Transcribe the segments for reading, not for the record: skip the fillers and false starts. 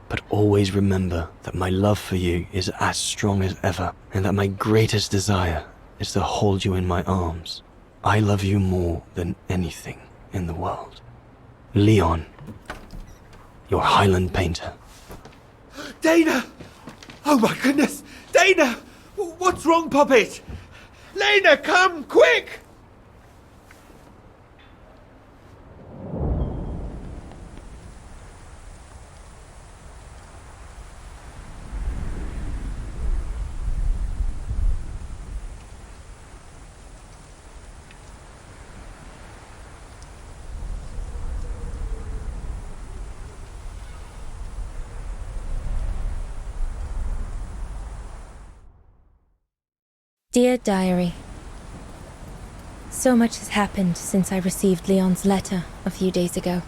But always remember that my love for you is as strong as ever, and that my greatest desire is to hold you in my arms. I love you more than anything in the world. Leon, your Highland painter. Dana! Oh my goodness! Dana! What's wrong, Puppet? Lena, come, quick! Dear Diary, so much has happened since I received Leon's letter a few days ago.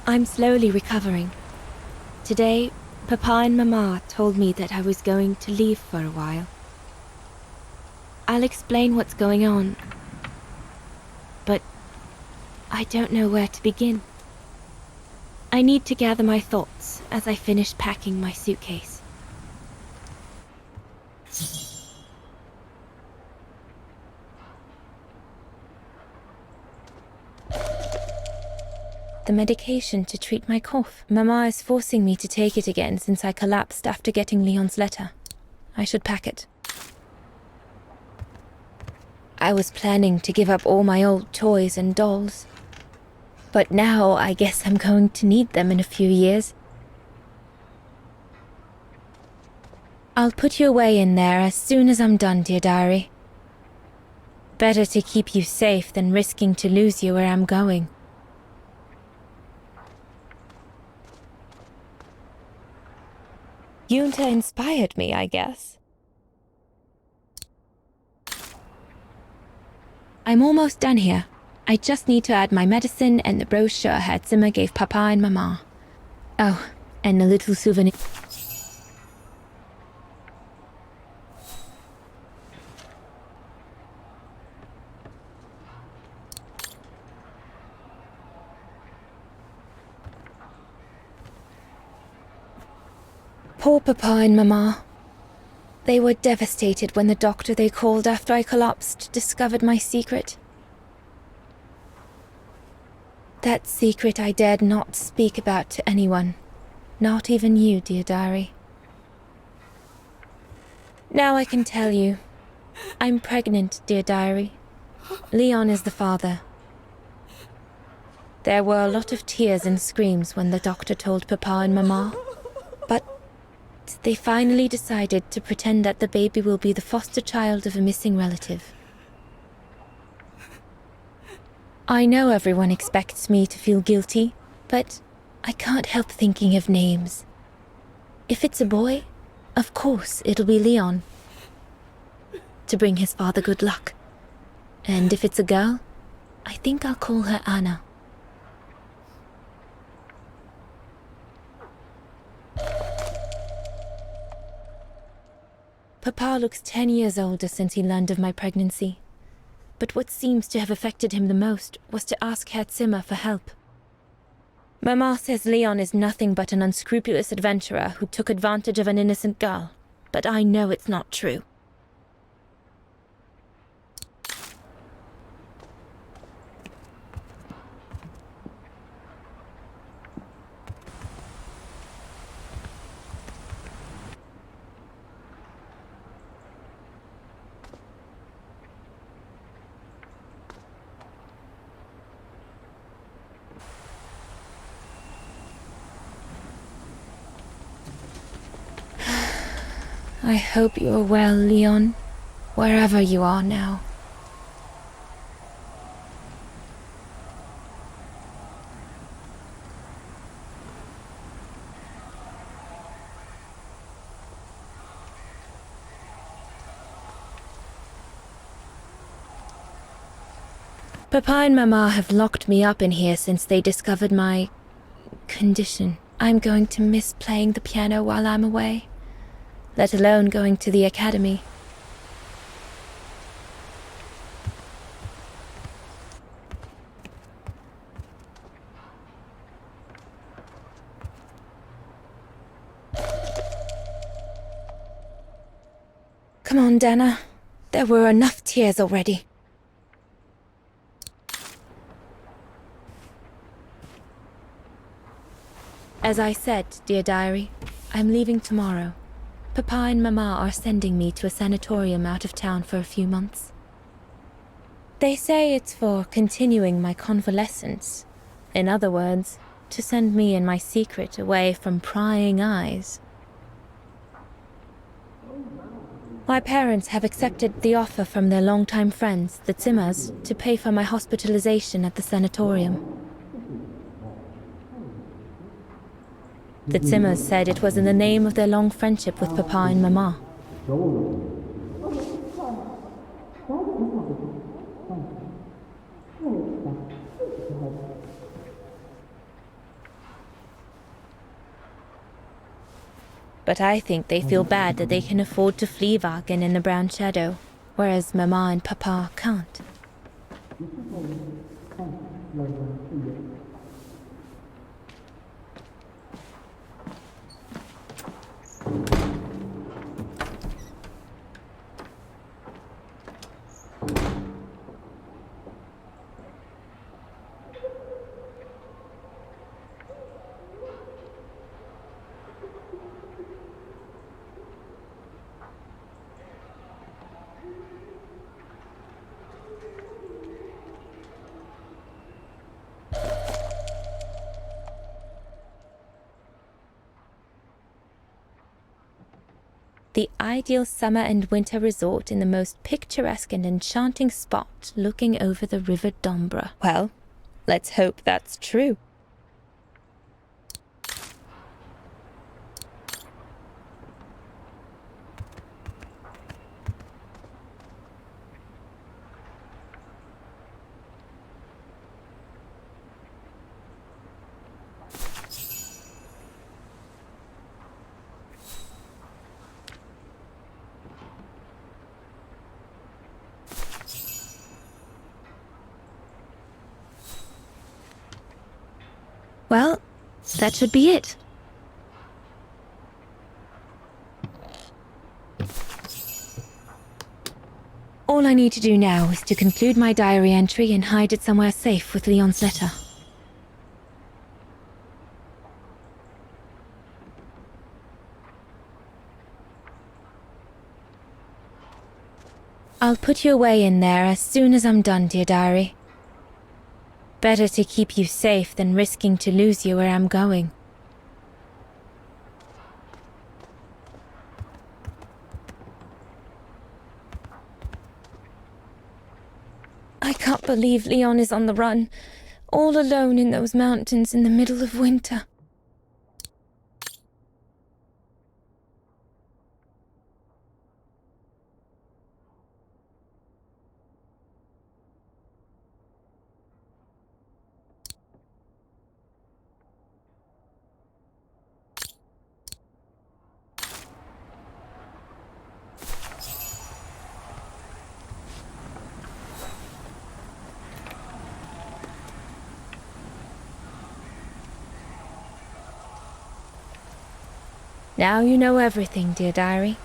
I'm slowly recovering. Today, Papa and Mama told me that I was going to leave for a while. I'll explain what's going on, but I don't know where to begin. I need to gather my thoughts as I finish packing my suitcase. The medication to treat my cough. Mama is forcing me to take it again since I collapsed after getting Leon's letter. I should pack it. I was planning to give up all my old toys and dolls. But now I guess I'm going to need them in a few years. I'll put you away in there as soon as I'm done, dear diary. Better to keep you safe than risking to lose you where I'm going. Yunta inspired me, I guess. I'm almost done here. I just need to add my medicine and the brochure Hertzimmer gave Papa and Mama. Oh, and a little souvenir. Poor Papa and Mama. They were devastated when the doctor they called after I collapsed discovered my secret. That secret I dared not speak about to anyone, not even you, dear diary. Now I can tell you. I'm pregnant, dear diary. Leon is the father. There were a lot of tears and screams when the doctor told Papa and Mama, but they finally decided to pretend that the baby will be the foster child of a missing relative. I know everyone expects me to feel guilty, but I can't help thinking of names. If it's a boy, of course it'll be Leon, to bring his father good luck. And if it's a girl, I think I'll call her Anna. Papa looks 10 years older since he learned of my pregnancy. But what seems to have affected him the most was to ask Hertzimmer for help. Mama says Leon is nothing but an unscrupulous adventurer who took advantage of an innocent girl, but I know it's not true. I hope you are well, Leon, wherever you are now. Papa and Mama have locked me up in here since they discovered my condition. I'm going to miss playing the piano while I'm away, let alone going to the academy. Come on, Dana. There were enough tears already. As I said, dear diary, I'm leaving tomorrow. Papa and Mama are sending me to a sanatorium out of town for a few months. They say it's for continuing my convalescence. In other words, to send me and my secret away from prying eyes. My parents have accepted the offer from their longtime friends, the Zimmers, to pay for my hospitalization at the sanatorium. The Zimmers said it was in the name of their long friendship with Papa and Mama. But I think they feel bad that they can afford to Fleawagen in the Brown Shadow, whereas Mama and Papa can't. The ideal summer and winter resort in the most picturesque and enchanting spot looking over the River Dombra. Well, let's hope that's true. Well, that should be it. All I need to do now is to conclude my diary entry and hide it somewhere safe with Leon's letter. I'll put you away in there as soon as I'm done, dear diary. Better to keep you safe than risking to lose you where I'm going. I can't believe Leon is on the run, all alone in those mountains in the middle of winter. Now you know everything, dear diary.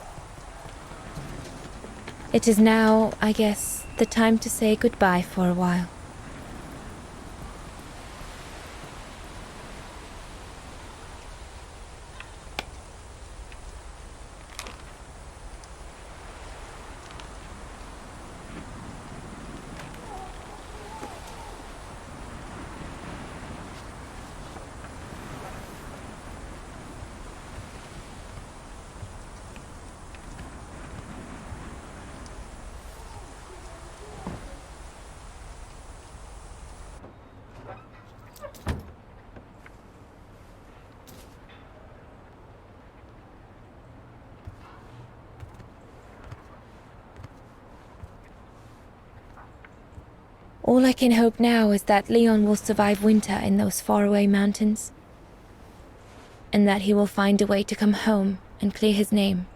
It is now, I guess, the time to say goodbye for a while. All I can hope now is that Leon will survive winter in those faraway mountains, and that he will find a way to come home and clear his name.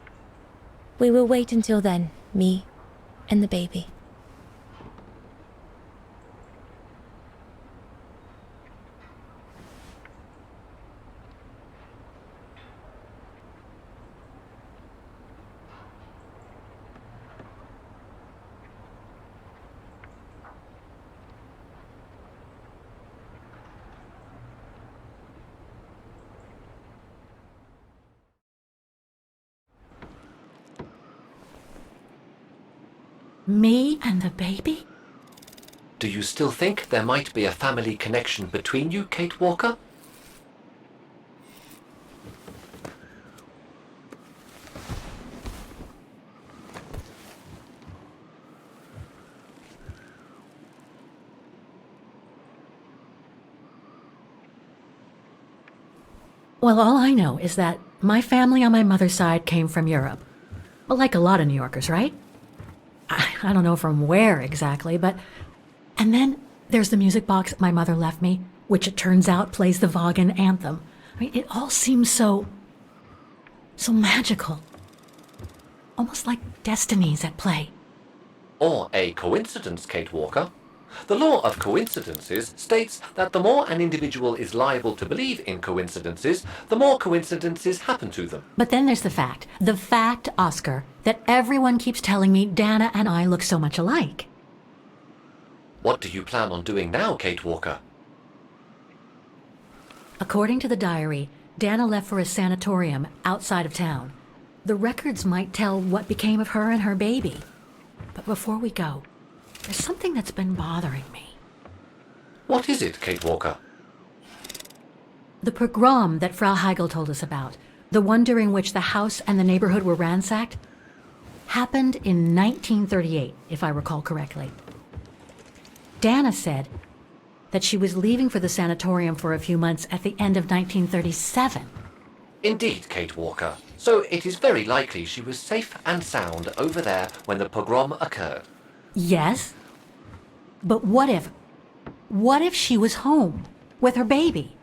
We will wait until then, me and the baby. Me and the baby? Do you still think there might be a family connection between you, Kate Walker? Well, all I know is that my family on my mother's side came from Europe. Well, like a lot of New Yorkers, right? I don't know from where exactly, but... And then there's the music box my mother left me, which it turns out plays the Wagen anthem. I mean, it all seems so magical. Almost like destinies at play. Or a coincidence, Kate Walker. The law of coincidences states that the more an individual is liable to believe in coincidences, the more coincidences happen to them. But then there's the fact, Oscar, that everyone keeps telling me Dana and I look so much alike. What do you plan on doing now, Kate Walker? According to the diary, Dana left for a sanatorium outside of town. The records might tell what became of her and her baby. But before we go, there's something that's been bothering me. What is it, Kate Walker? The pogrom that Frau Heigl told us about, the one during which the house and the neighborhood were ransacked, happened in 1938, if I recall correctly. Dana said that she was leaving for the sanatorium for a few months at the end of 1937. Indeed, Kate Walker. So it is very likely she was safe and sound over there when the pogrom occurred. Yes, but what if she was home with her baby?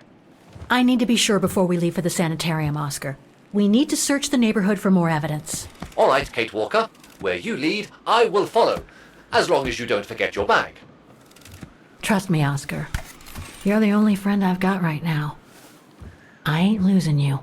I need to be sure before we leave for the sanitarium, Oscar. We need to search the neighborhood for more evidence. All right, Kate Walker. Where you lead, I will follow. As long as you don't forget your bag. Trust me, Oscar. You're the only friend I've got right now. I ain't losing you.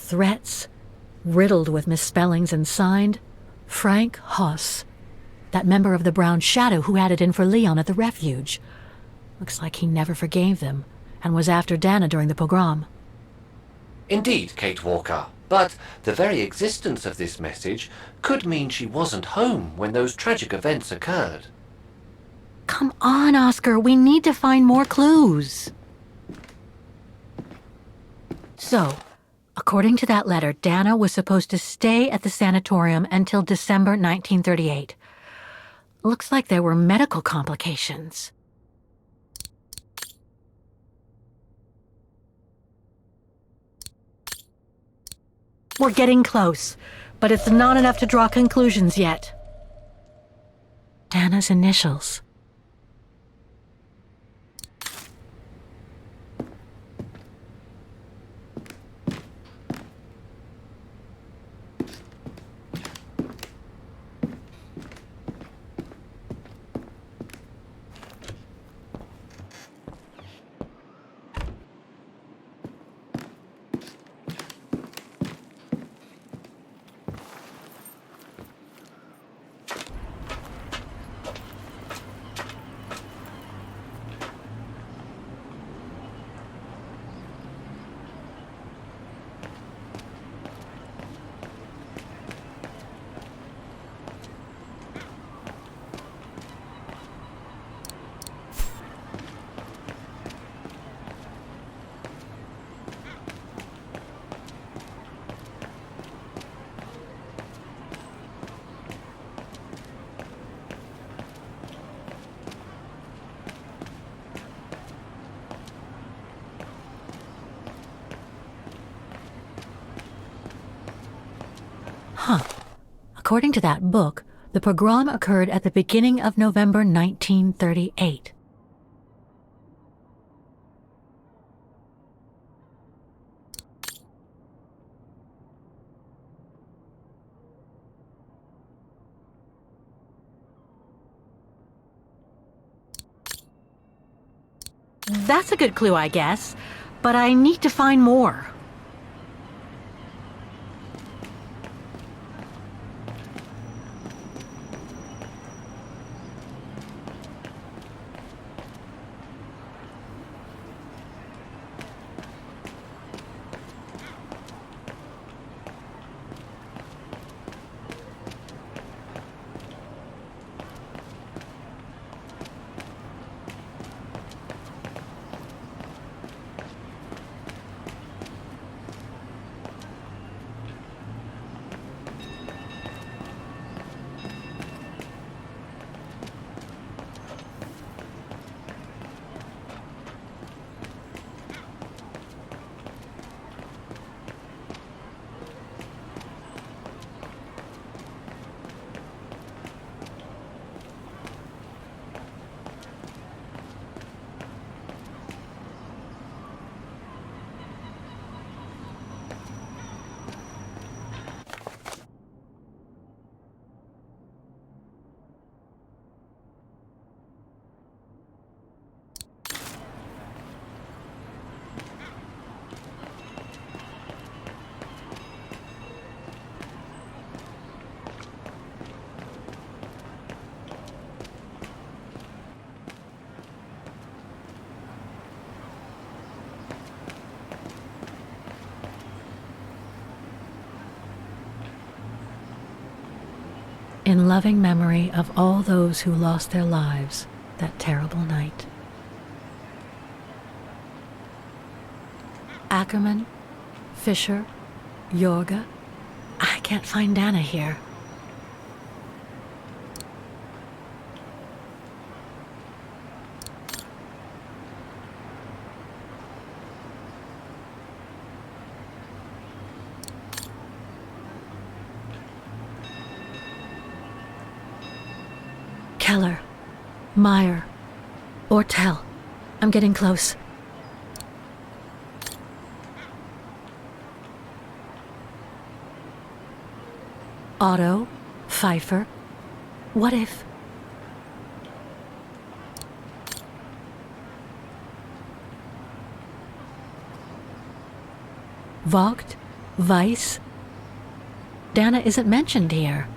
Threats, riddled with misspellings and signed, Frank Hoss, that member of the Brown Shadow who had it in for Leon at the refuge. Looks like he never forgave them and was after Dana during the pogrom. Indeed, Kate Walker. But the very existence of this message could mean she wasn't home when those tragic events occurred. Come on, Oscar, we need to find more clues. So, according to that letter, Dana was supposed to stay at the sanatorium until December 1938. Looks like there were medical complications. We're getting close, but it's not enough to draw conclusions yet. Dana's initials. According to that book, the pogrom occurred at the beginning of November 1938. That's a good clue, I guess. But I need to find more. In loving memory of all those who lost their lives that terrible night. Ackerman, Fisher, Jorge. I can't find Dana here. Keller, Meyer, Ortel. I'm getting close. Otto, Pfeiffer. What if... Vogt, Weiss. Dana isn't mentioned here.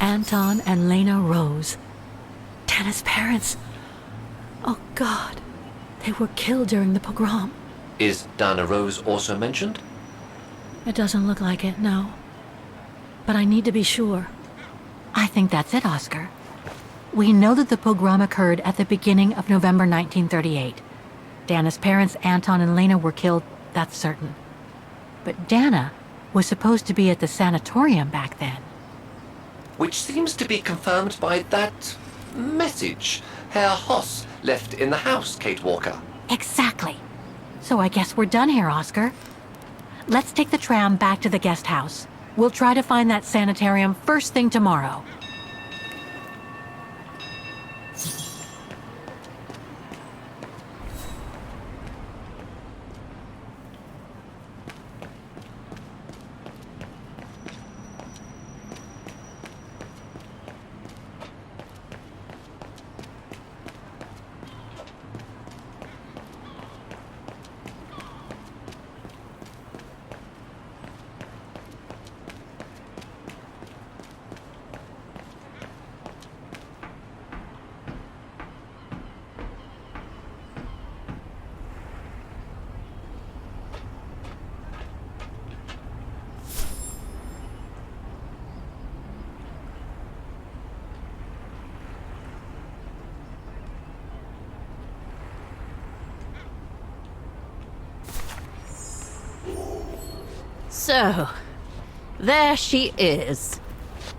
Anton and Lena Rose. Dana's parents. Oh God, they were killed during the pogrom. Is Dana Rose also mentioned? It doesn't look like it, no. But I need to be sure. I think that's it, Oscar. We know that the pogrom occurred at the beginning of November 1938. Dana's parents, Anton and Lena, were killed, that's certain. But Dana was supposed to be at the sanatorium back then. Which seems to be confirmed by that message Herr Hoss left in the house, Kate Walker. Exactly. So I guess we're done here, Oscar. Let's take the tram back to the guest house. We'll try to find that sanitarium first thing tomorrow. So, there she is.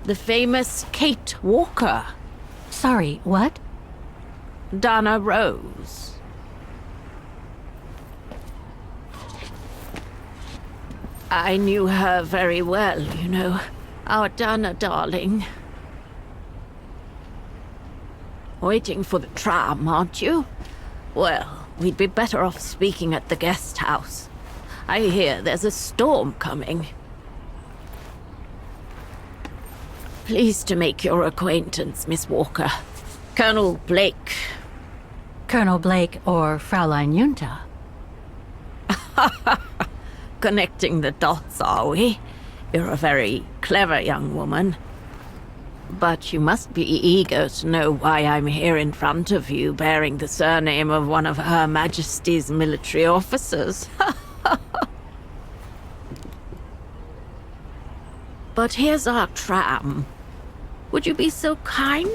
The famous Kate Walker. Sorry, what? Dana Rose. I knew her very well, you know. Our Dana darling. Waiting for the tram, aren't you? Well, we'd be better off speaking at the guest house. I hear there's a storm coming. Pleased to make your acquaintance, Miss Walker. Colonel Blake. Colonel Blake or Fraulein Junta? Connecting the dots, are we? You're a very clever young woman. But you must be eager to know why I'm here in front of you, bearing the surname of one of Her Majesty's military officers. But here's our tram. Would you be so kind?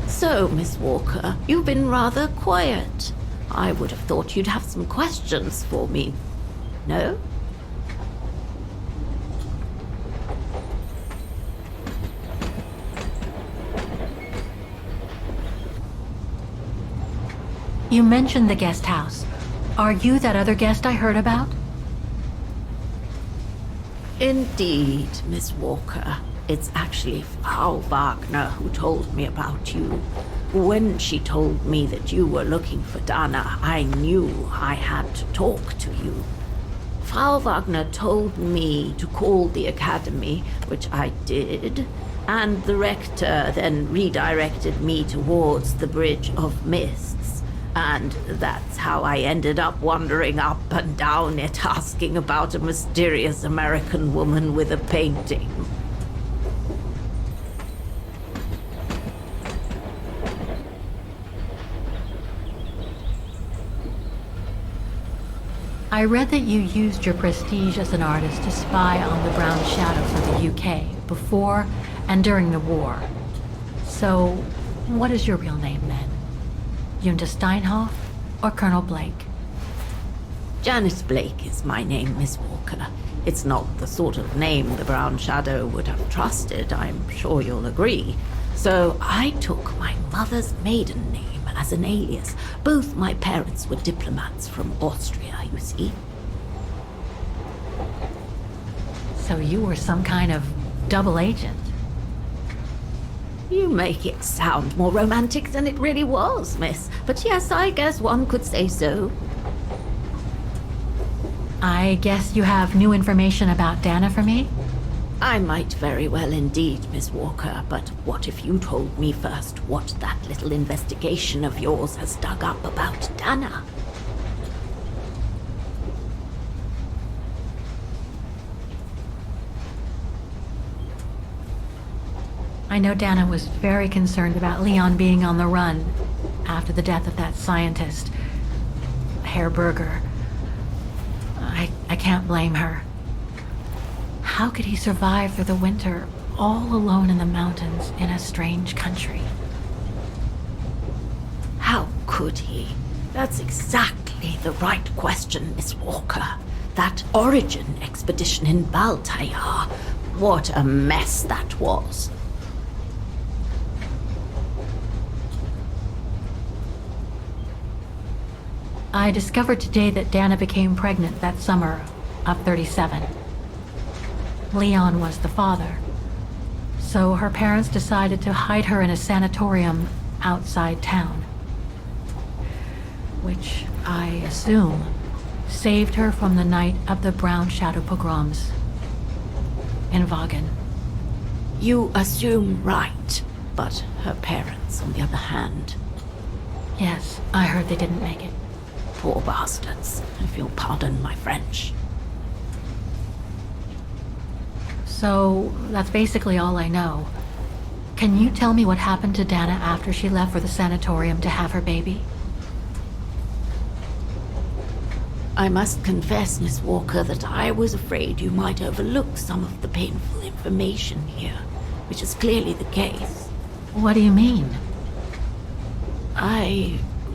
So, Miss Walker, you've been rather quiet. I would have thought you'd have some questions for me. No? You mentioned the guest house. Are you that other guest I heard about? Indeed, Miss Walker. It's actually Frau Wagner who told me about you. When she told me that you were looking for Dana, I knew I had to talk to you. Frau Wagner told me to call the academy, which I did, and the rector then redirected me towards the Bridge of Mists. And that's how I ended up wandering up and down it, asking about a mysterious American woman with a painting. I read that you used your prestige as an artist to spy on the Brown Shadow for the UK before and during the war. So, what is your real name then? Junta Steinhoff or Colonel Blake? Janice Blake is my name, Miss Walker. It's not the sort of name the Brown Shadow would have trusted, I'm sure you'll agree. So I took my mother's maiden name as an alias. Both my parents were diplomats from Austria, you see. So you were some kind of double agent. You make it sound more romantic than it really was, miss. But yes, I guess one could say so. I guess you have new information about Dana for me? I might very well indeed, Miss Walker, but what if you told me first what that little investigation of yours has dug up about Dana? I know Dana was very concerned about Leon being on the run after the death of that scientist, Herr Berger. I can't blame her. How could he survive through the winter, all alone in the mountains in a strange country? How could he? That's exactly the right question, Miss Walker. That origin expedition in Baltayar. What a mess that was. I discovered today that Dana became pregnant that summer of 37. Leon was the father. So her parents decided to hide her in a sanatorium outside town. Which, I assume, saved her from the night of the Brown Shadow pogroms in Wagen. You assume right. But her parents, on the other hand, Yes, I heard they didn't make it. poor bastards, if you'll pardon my French. So, that's basically all I know. Can you tell me what happened to Dana after she left for the sanatorium to have her baby? I must confess, Miss Walker, that I was afraid you might overlook some of the painful information here, which is clearly the case. What do you mean?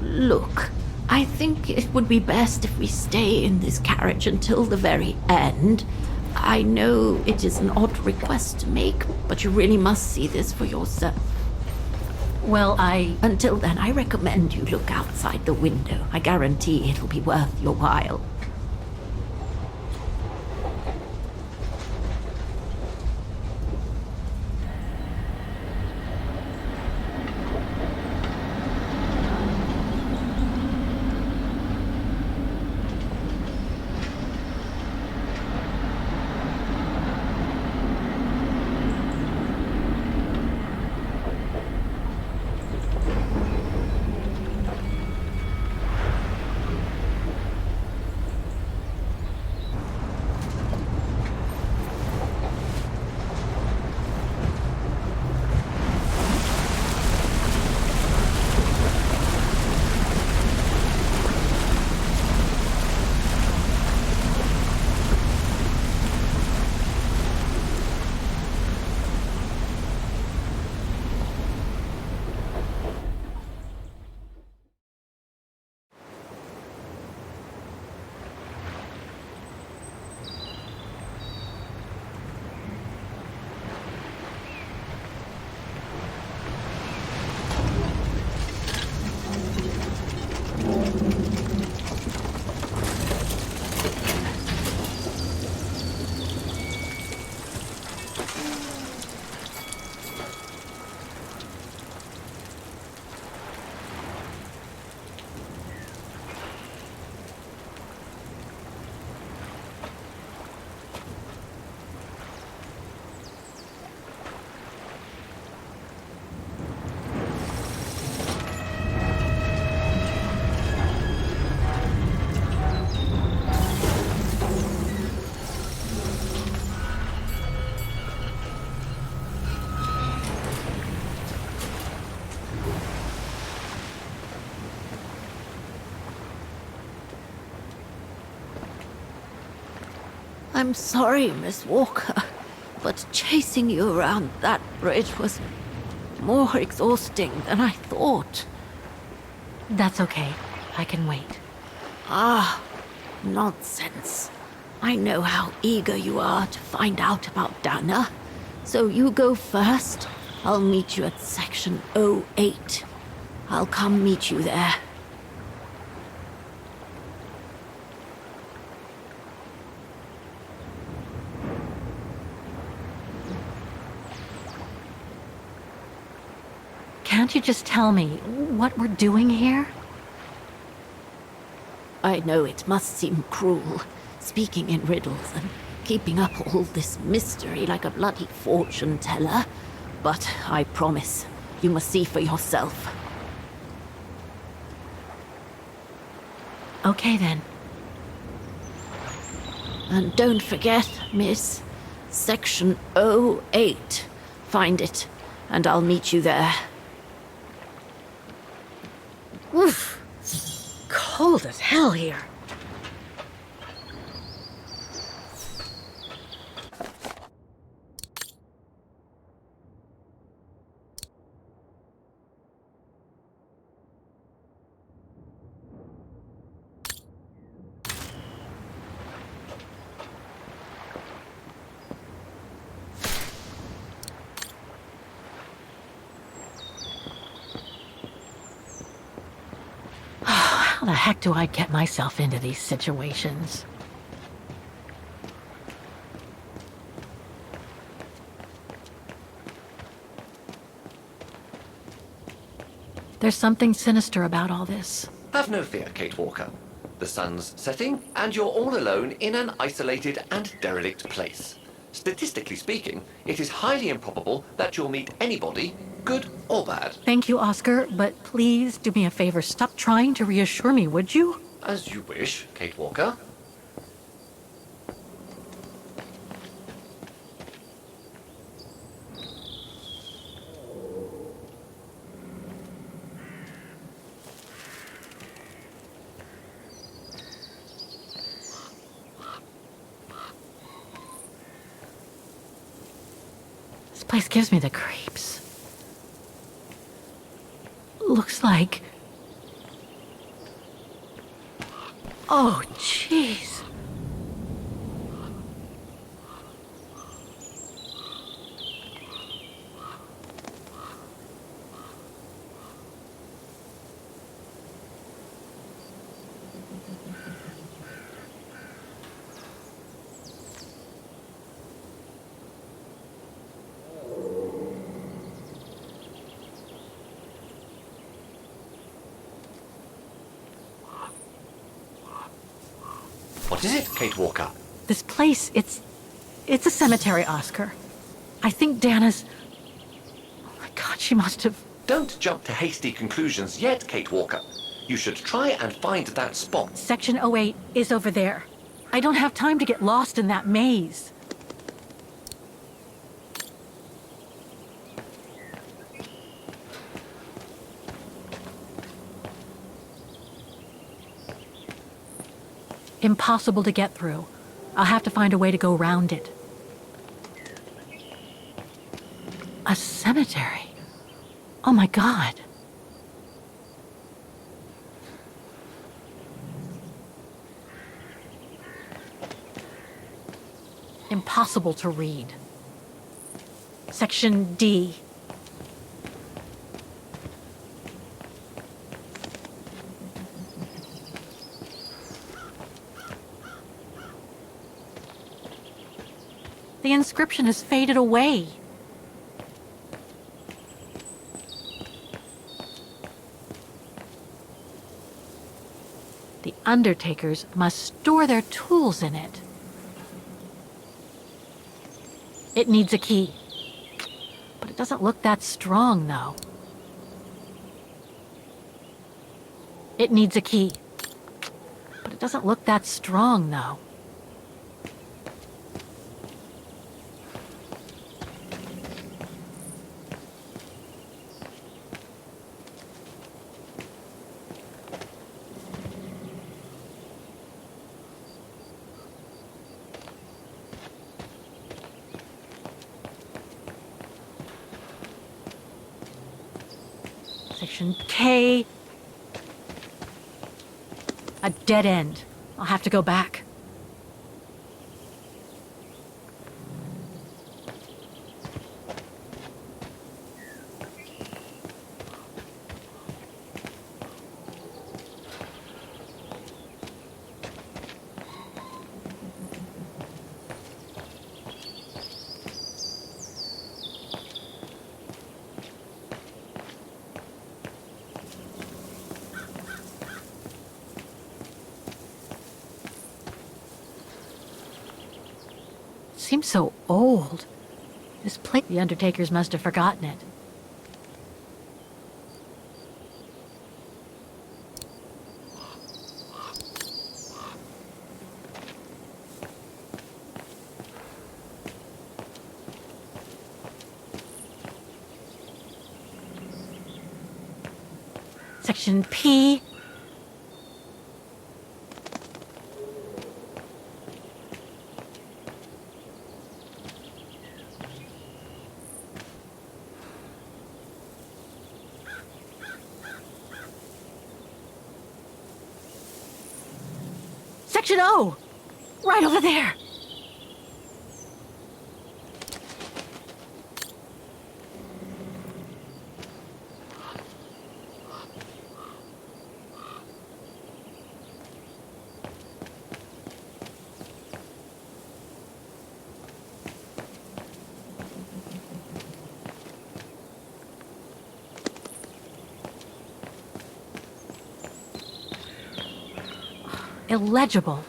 Look, I think it would be best if we stay in this carriage until the very end. I know it is an odd request to make, but you really must see this for yourself. Well, Until then, I recommend you look outside the window. I guarantee it'll be worth your while. I'm sorry, Miss Walker, but chasing you around that bridge was more exhausting than I thought. That's okay. I can wait. Nonsense. I know how eager you are to find out about Dana. So you go first. I'll meet you at section 08. I'll come meet you there. Can't you just tell me what we're doing here? I know it must seem cruel, speaking in riddles and keeping up all this mystery like a bloody fortune teller, but I promise you must see for yourself. Okay then. And don't forget, miss, section 08. Find it, and I'll meet you there. Oof. Cold as hell here. How the heck do I get myself into these situations? There's something sinister about all this. Have no fear, Kate Walker. The sun's setting, and you're all alone in an isolated and derelict place. Statistically speaking, it is highly improbable that you'll meet anybody, good or bad? Thank you, Oscar, but please do me a favor. Stop trying to reassure me, would you? As you wish, Kate Walker. This place gives me the creeps. Looks like... Oh, jeez. What is it, Kate Walker? This place, it's a cemetery, Oscar. I think Dana's... Oh my God, she must have... Don't jump to hasty conclusions yet, Kate Walker. You should try and find that spot. Section 08 is over there. I don't have time to get lost in that maze. Impossible to get through. I'll have to find a way to go around it. A cemetery? Oh my God. Impossible to read. Section D. The inscription has faded away. The undertakers must store their tools in it. It needs a key. But it doesn't look that strong, though. It needs a key. But it doesn't look that strong, though. Section K. A dead end. I'll have to go back. Seems so old. This plate, the undertakers must have forgotten it. Section P. Section O! Right over there! Illegible.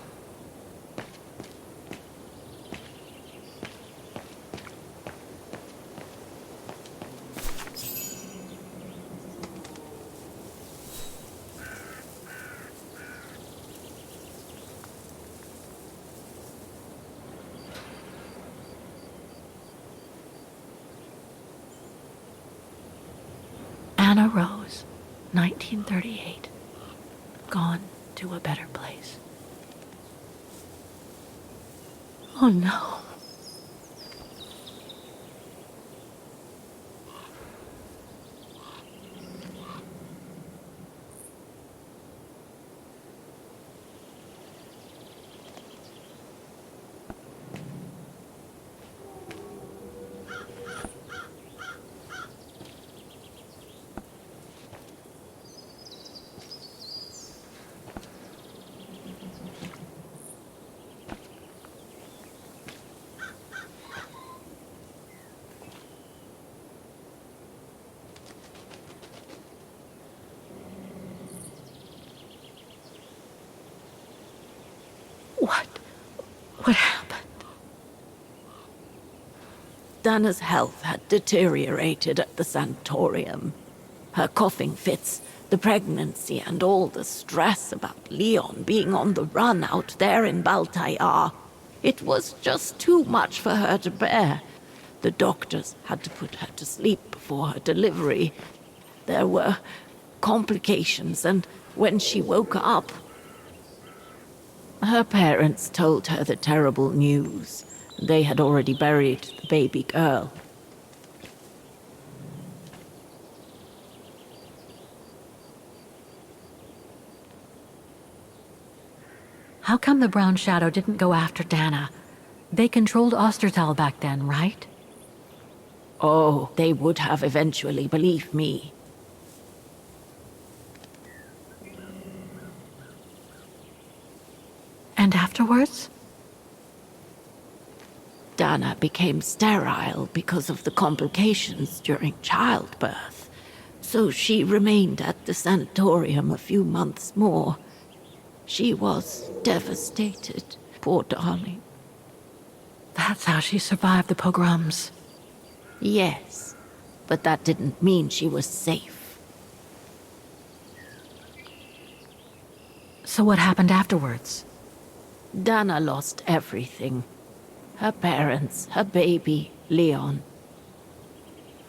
Dana Rose, 1938. Gone to a better place. Oh no. What happened? Dana's health had deteriorated at the sanatorium. Her coughing fits, the pregnancy, and all the stress about Leon being on the run out there in Baltayar. It was just too much for her to bear. The doctors had to put her to sleep before her delivery. There were complications, and when she woke up, her parents told her the terrible news. They had already buried the baby girl. How come the Brown Shadow didn't go after Dana? They controlled Ostertal back then, right? Oh, they would have eventually, believe me. And afterwards? Dana became sterile because of the complications during childbirth. So she remained at the sanatorium a few months more. She was devastated, poor darling. That's how she survived the pogroms. Yes, but that didn't mean she was safe. So what happened afterwards? Dana lost everything. Her parents, her baby, Leon.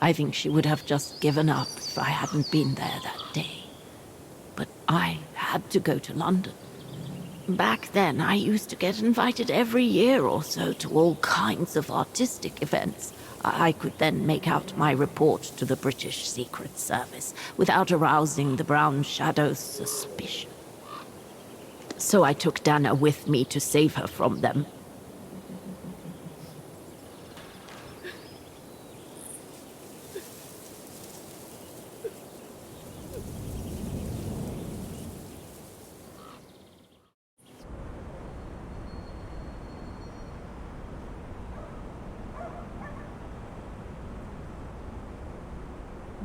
I think she would have just given up if I hadn't been there that day. But I had to go to London. Back then, I used to get invited every year or so to all kinds of artistic events. I could then make out my report to the British Secret Service without arousing the Brown Shadow's suspicion. So I took Dana with me to save her from them.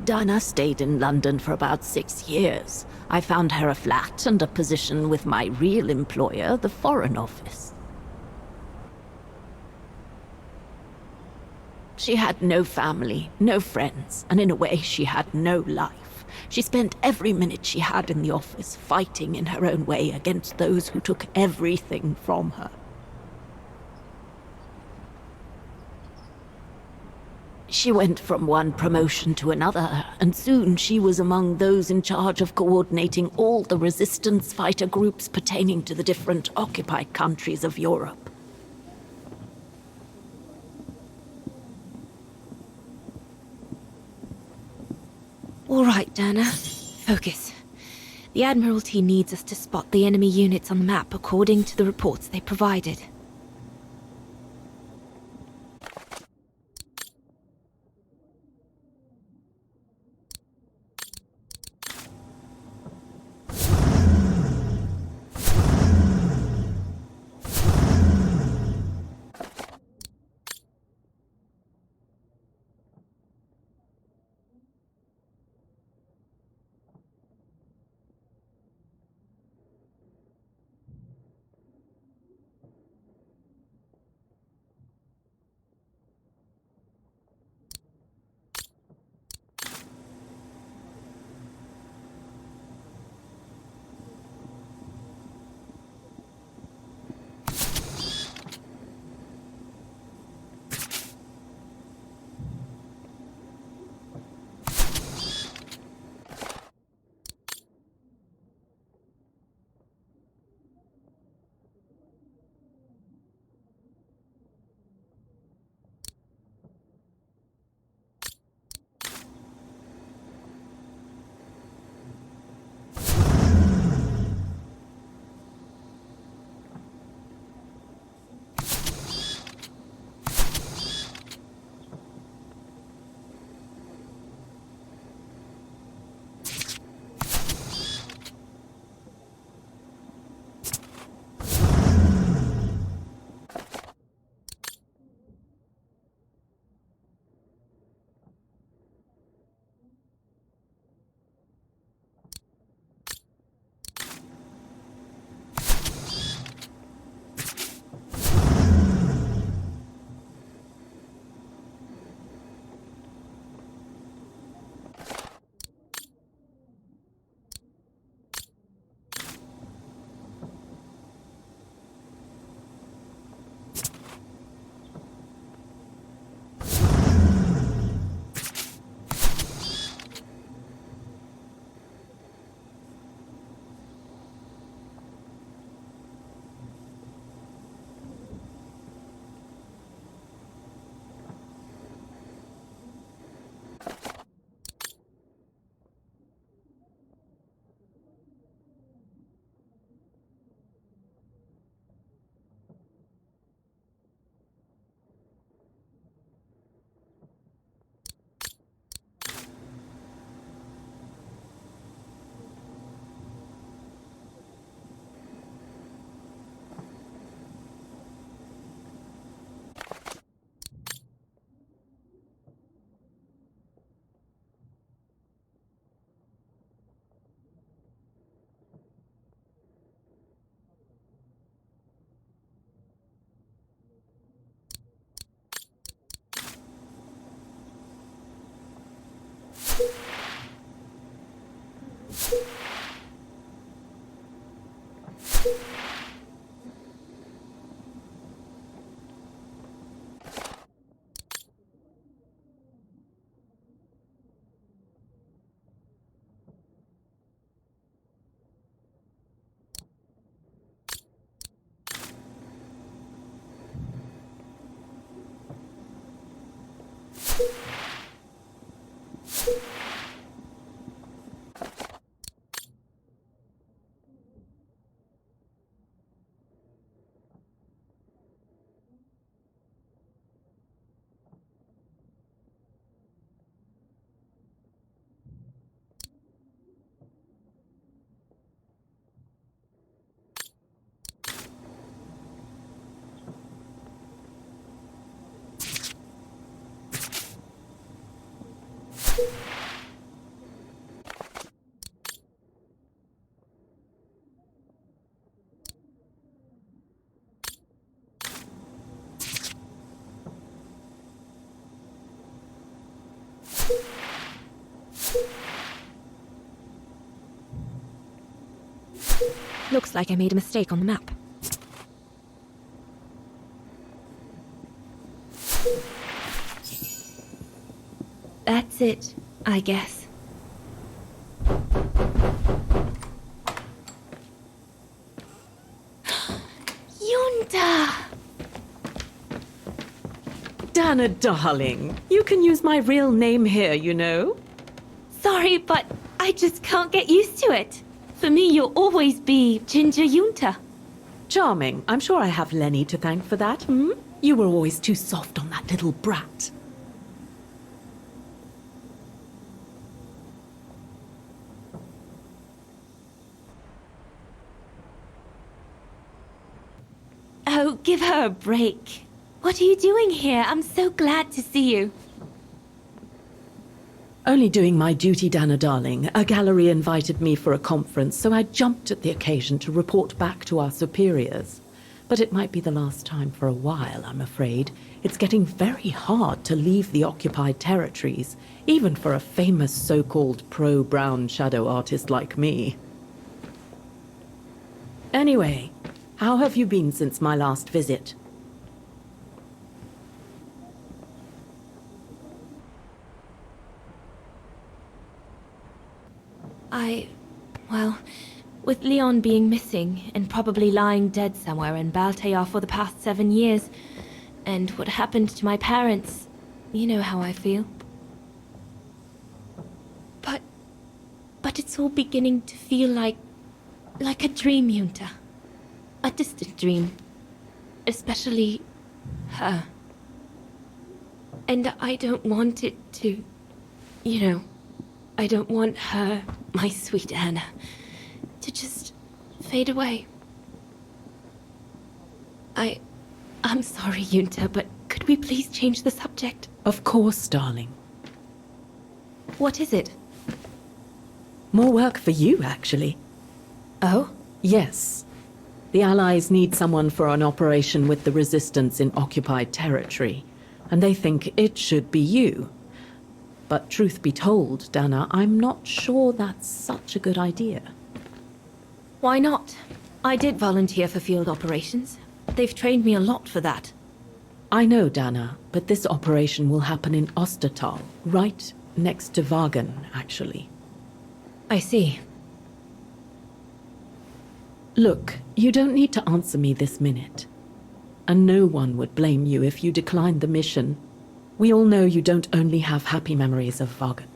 Dana stayed in London for about 6 years. I found her a flat and a position with my real employer, the Foreign Office. She had no family, no friends, and in a way she had no life. She spent every minute she had in the office fighting in her own way against those who took everything from her. She went from one promotion to another, and soon she was among those in charge of coordinating all the resistance fighter groups pertaining to the different occupied countries of Europe. All right, Dana. Focus. The Admiralty needs us to spot the enemy units on the map according to the reports they provided. Looks like I made a mistake on the map. That's it, I guess. Yunta! Dana, darling, you can use my real name here, you know. Sorry, but I just can't get used to it. For me, you'll always be Ginger Yunta. Charming. I'm sure I have Lenny to thank for that, hmm? You were always too soft on that little brat. Oh, give her a break. What are you doing here? I'm so glad to see you. Only doing my duty, Dana, darling. A gallery invited me for a conference, so I jumped at the occasion to report back to our superiors. But it might be the last time for a while, I'm afraid. It's getting very hard to leave the occupied territories, even for a famous so-called pro-brown shadow artist like me. Anyway, how have you been since my last visit? Well, with Leon being missing and probably lying dead somewhere in Baltayar for the past 7 years, and what happened to my parents, you know how I feel. But it's all beginning to feel like a dream, Yunta. A distant dream. Especially her. And I don't want it to, I don't want her, my sweet Anna, to just fade away. I'm sorry, Yunta, but could we please change the subject? Of course, darling. What is it? More work for you, actually. Oh? Yes. The Allies need someone for an operation with the Resistance in occupied territory, and they think it should be you. But truth be told, Dana, I'm not sure that's such a good idea. Why not? I did volunteer for field operations. They've trained me a lot for that. I know, Dana, but this operation will happen in Ostertal, right next to Wagen, actually. I see. Look, you don't need to answer me this minute. And no one would blame you if you declined the mission. We all know you don't only have happy memories of Vagan.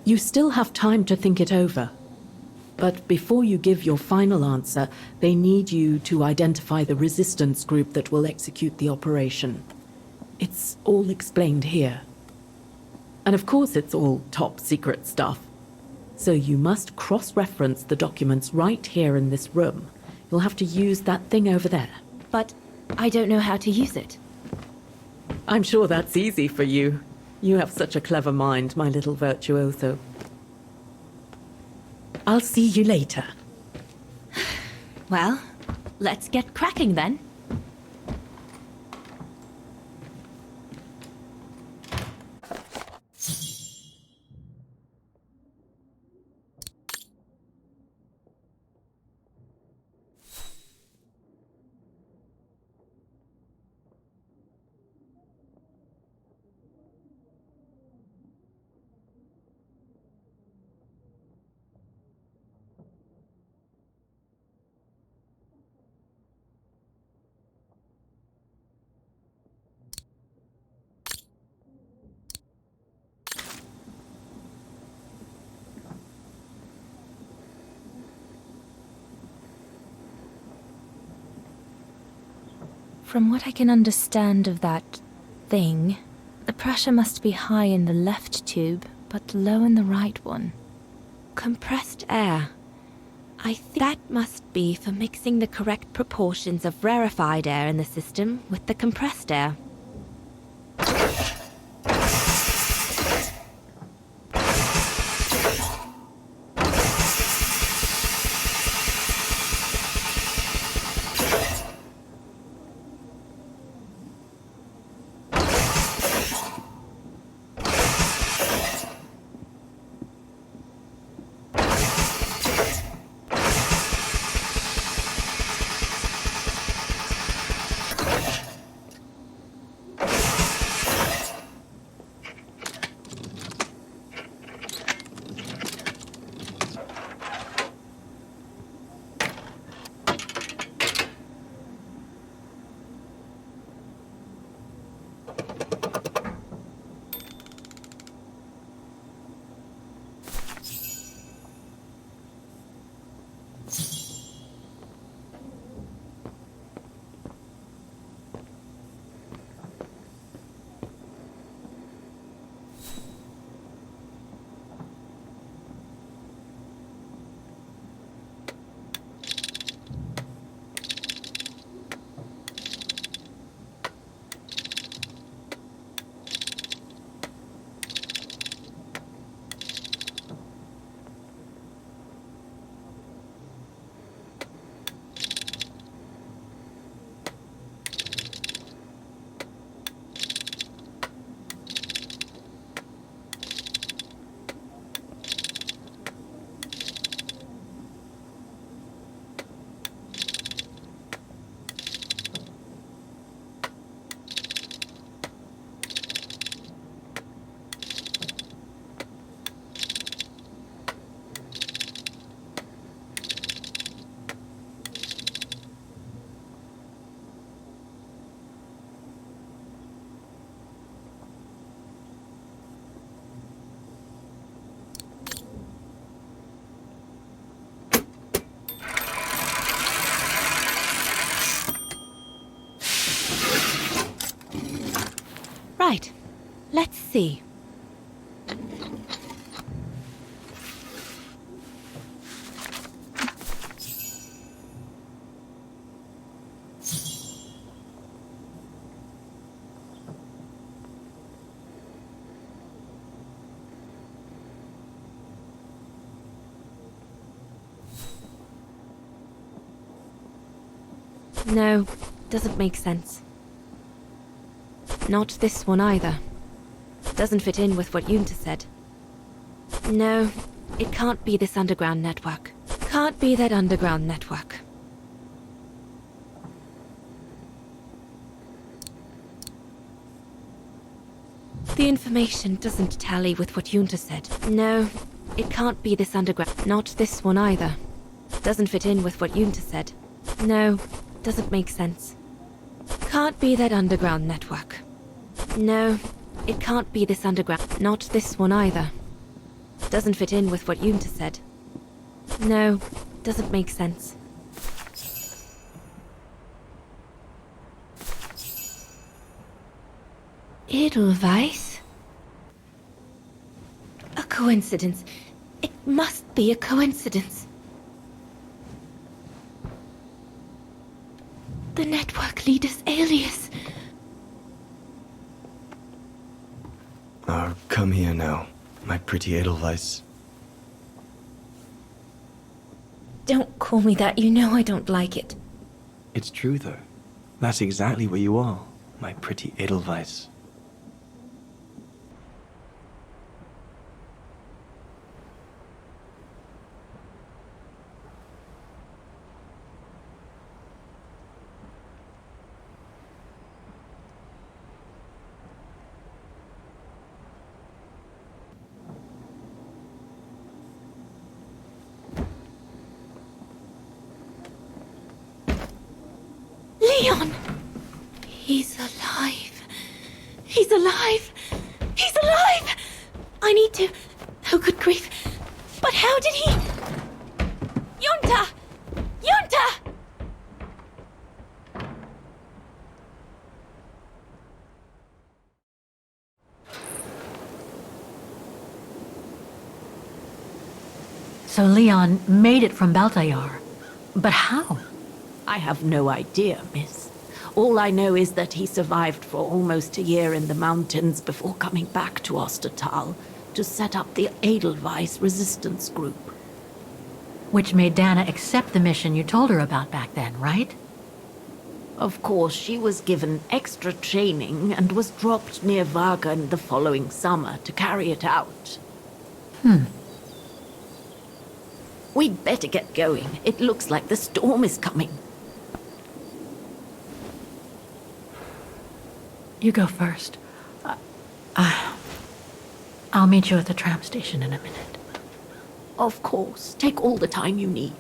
You still have time to think it over. But before you give your final answer, they need you to identify the resistance group that will execute the operation. It's all explained here. And of course it's all top secret stuff. So you must cross-reference the documents right here in this room. You'll have to use that thing over there. But I don't know how to use it. I'm sure that's easy for you. You have such a clever mind, my little virtuoso. I'll see you later. Well, let's get cracking then. From what I can understand of that thing, the pressure must be high in the left tube, but low in the right one. Compressed air. I think that must be for mixing the correct proportions of rarefied air in the system with the compressed air. Right. Let's see. No, doesn't make sense. Not this one either. Doesn't fit in with what Yunta said. No, it can't be this underground network. Can't be that underground network. The information doesn't tally with what Yunta said. No, it can't be this underground. Not this one either. Doesn't fit in with what Yunta said. No, doesn't make sense. Can't be that underground network. No, it can't be this underground. Not this one either. Doesn't fit in with what Yunta said. No, doesn't make sense. Edelweiss? A coincidence. It must be a coincidence. The network leader's alias. Oh, come here now, my pretty Edelweiss. Don't call me that, you know I don't like it. It's true, though. That's exactly what you are, my pretty Edelweiss. Leon! He's alive. He's alive! He's alive! I need to... Oh, good grief. But how did he... Yunta! Yunta! So Leon made it from Baltayar. But how? I have no idea, miss. All I know is that he survived for almost a year in the mountains before coming back to Ostertal to set up the Edelweiss resistance group. Which made Dana accept the mission you told her about back then, right? Of course, she was given extra training and was dropped near Wagen the following summer to carry it out. We'd better get going. It looks like the storm is coming. You go first. I'll meet you at the tram station in a minute. Of course. Take all the time you need.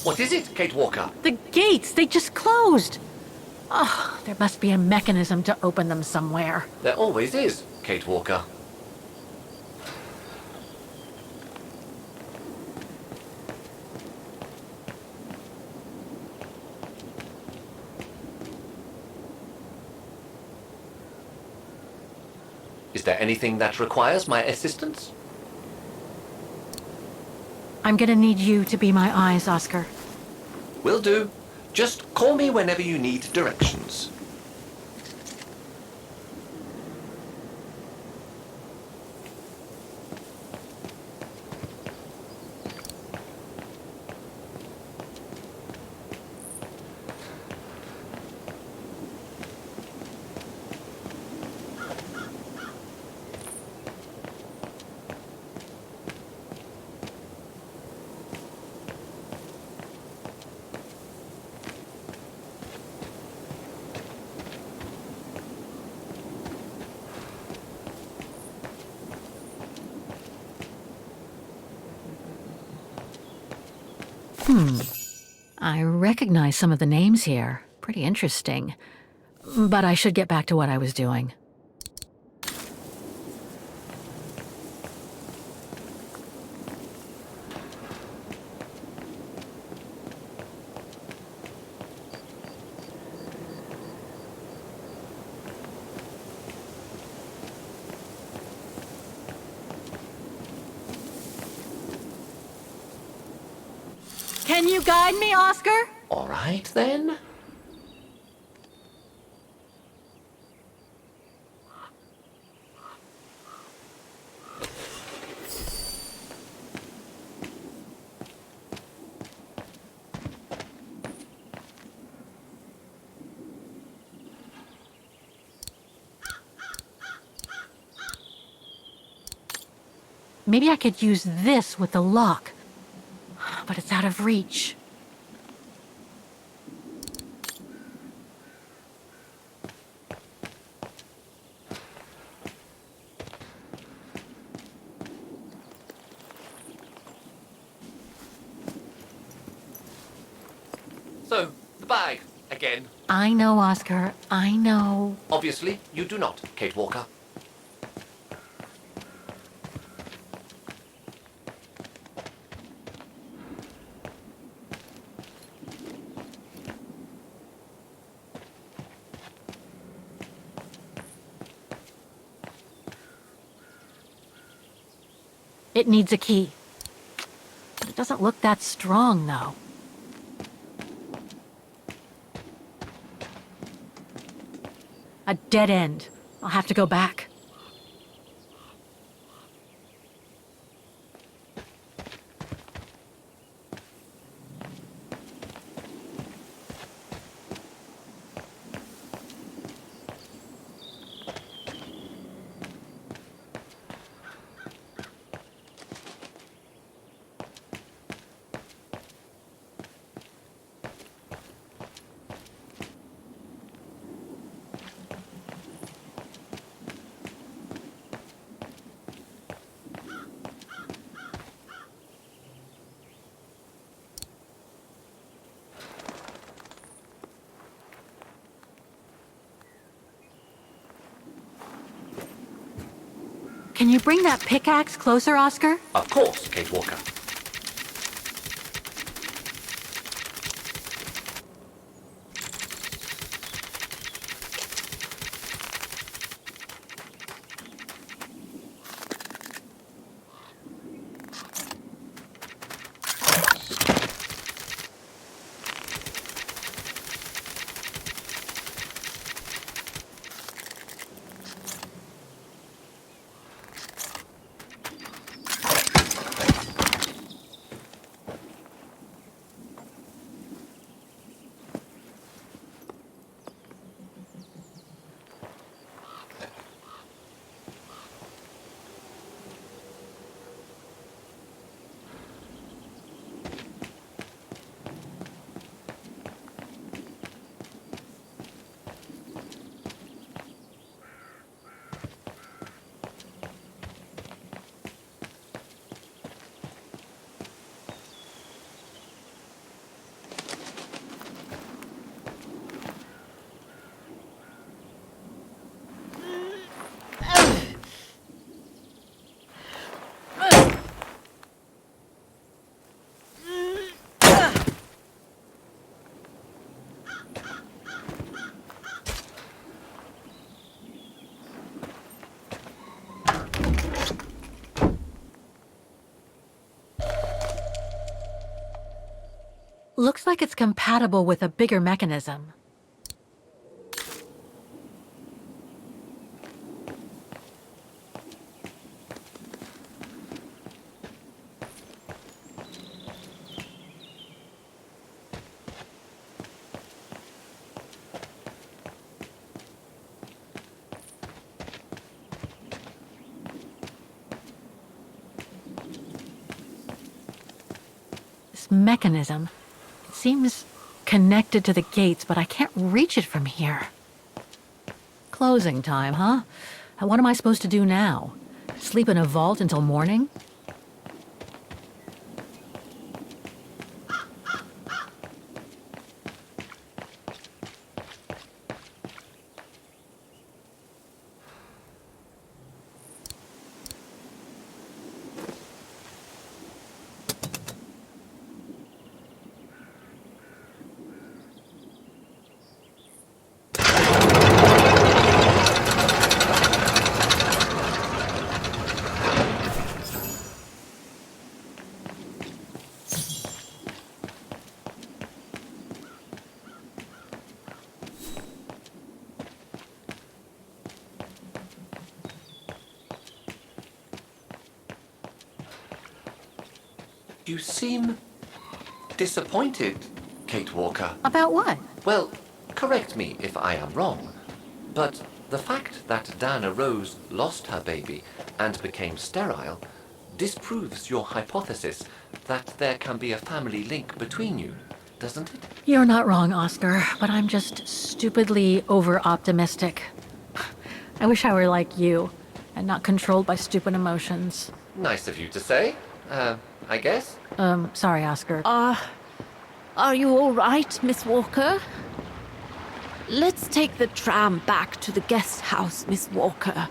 What is it, Kate Walker? The gates, they just closed. Oh, there must be a mechanism to open them somewhere. There always is, Kate Walker. Is there anything that requires my assistance? I'm gonna need you to be my eyes, Oscar. Will do. Just call me whenever you need directions. I recognize some of the names here. Pretty interesting. But I should get back to what I was doing. Can you guide me, Oscar? All right, then. Maybe I could use this with the lock. But it's out of reach. So, the bag, again. I know, Oscar. I know. Obviously, you do not, Kate Walker. It needs a key. But it doesn't look that strong, though. A dead end. I'll have to go back. Can you bring that pickaxe closer, Oscar? Of course, Kate Walker. Looks like it's compatible with a bigger mechanism. This mechanism, it seems connected to the gates, but I can't reach it from here. Closing time, huh? What am I supposed to do now? Sleep in a vault until morning? You seem disappointed, Kate Walker. About what? Well, correct me if I am wrong, but the fact that Dana Rose lost her baby and became sterile disproves your hypothesis that there can be a family link between you, doesn't it? You're not wrong, Oscar, but I'm just stupidly over-optimistic. I wish I were like you, and not controlled by stupid emotions. Nice of you to say, I guess. Sorry, Oscar. Are you all right, Miss Walker? Let's take the tram back to the guest house, Miss Walker.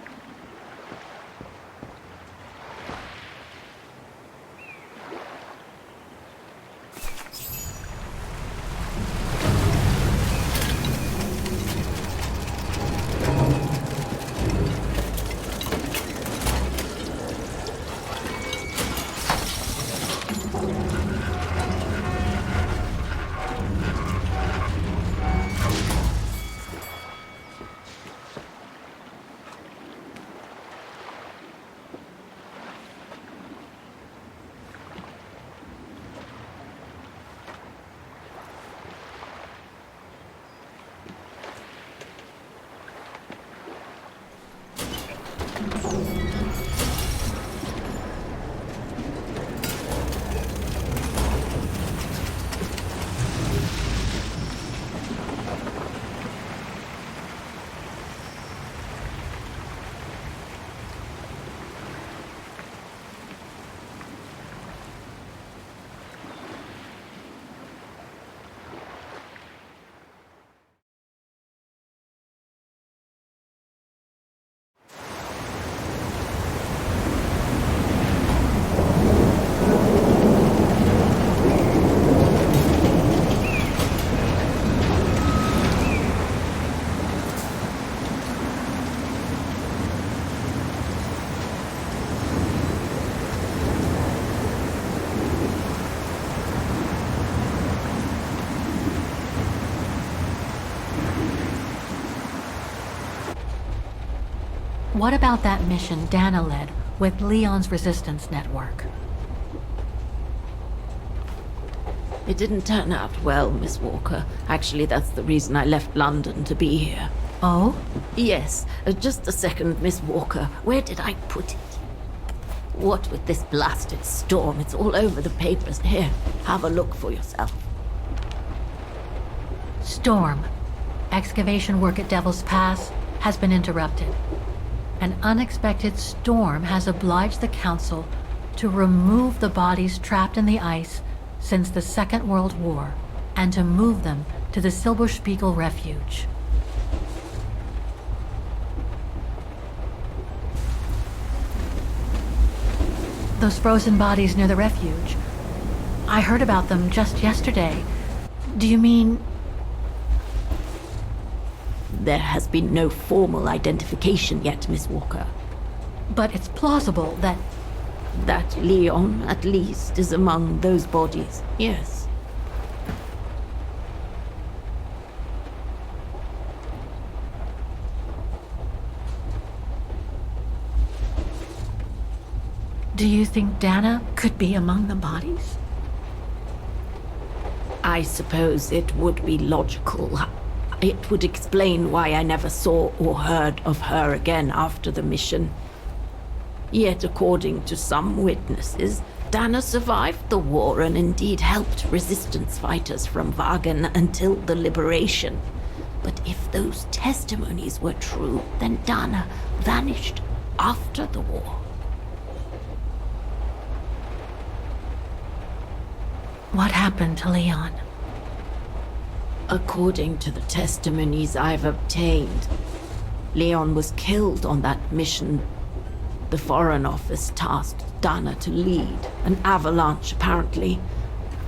What about that mission Dana led with Leon's resistance network? It didn't turn out well, Miss Walker. Actually, that's the reason I left London to be here. Oh? Yes, just a second, Miss Walker. Where did I put it? What with this blasted storm? It's all over the papers. Here, have a look for yourself. Storm. Excavation work at Devil's Pass has been interrupted. An unexpected storm has obliged the Council to remove the bodies trapped in the ice since the Second World War and to move them to the Silberspiegel Refuge. Those frozen bodies near the refuge. I heard about them just yesterday. Do you mean... There has been no formal identification yet, Miss Walker. But it's plausible that... That Leon, at least, is among those bodies, yes. Do you think Dana could be among the bodies? I suppose it would be logical. It would explain why I never saw or heard of her again after the mission. Yet, according to some witnesses, Dana survived the war and indeed helped resistance fighters from Wagen until the liberation. But if those testimonies were true, then Dana vanished after the war. What happened to Leon? According to the testimonies I've obtained, Leon was killed on that mission the Foreign Office tasked Dana to lead. An avalanche, apparently.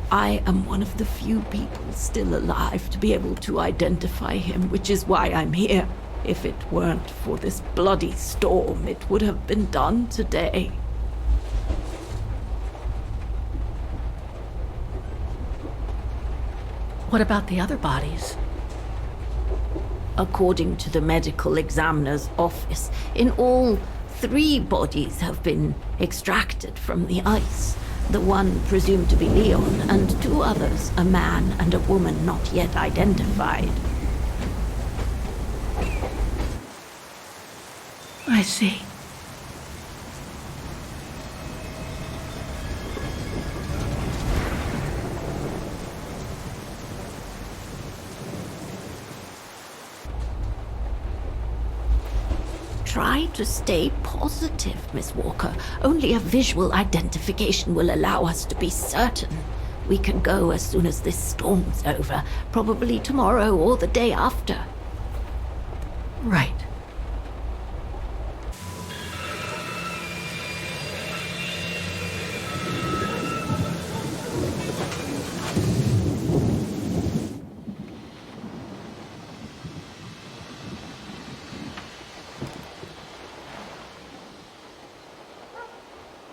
I am one of the few people still alive to be able to identify him, which is why I'm here. If it weren't for this bloody storm, it would have been done today. What about the other bodies? According to the medical examiner's office, in all, 3 bodies have been extracted from the ice. The one presumed to be Leon, and two others, a man and a woman not yet identified. I see. Try to stay positive, Miss Walker. Only a visual identification will allow us to be certain. We can go as soon as this storm's over, probably tomorrow or the day after. Right.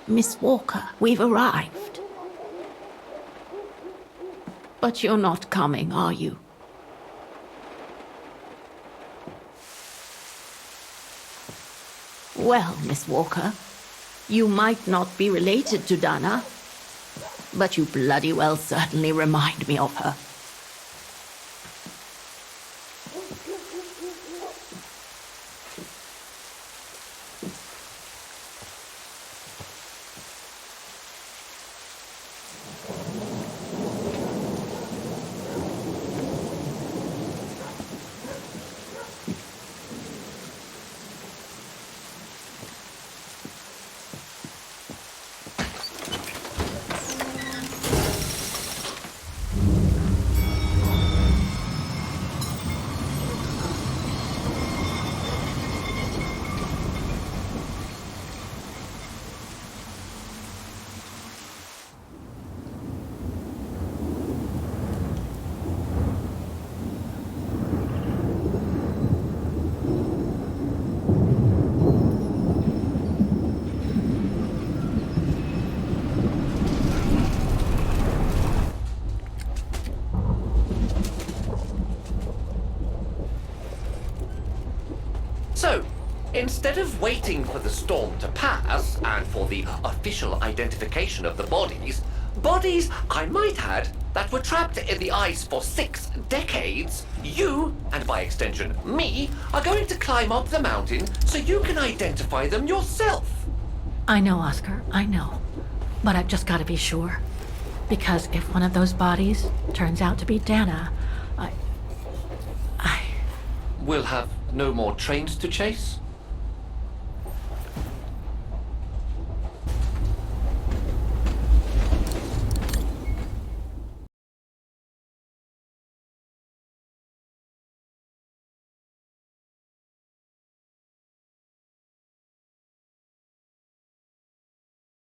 Miss Walker, we've arrived. But you're not coming, are you? Well, Miss Walker, you might not be related to Dana, but you bloody well certainly remind me of her. So, instead of waiting for the storm to pass and for the official identification of the bodies, I might add, that were trapped in the ice for 6 decades, you, and by extension me, are going to climb up the mountain so you can identify them yourself. I know, Oscar, I know. But I've just got to be sure. Because if one of those bodies turns out to be Dana, We'll have no more trains to chase?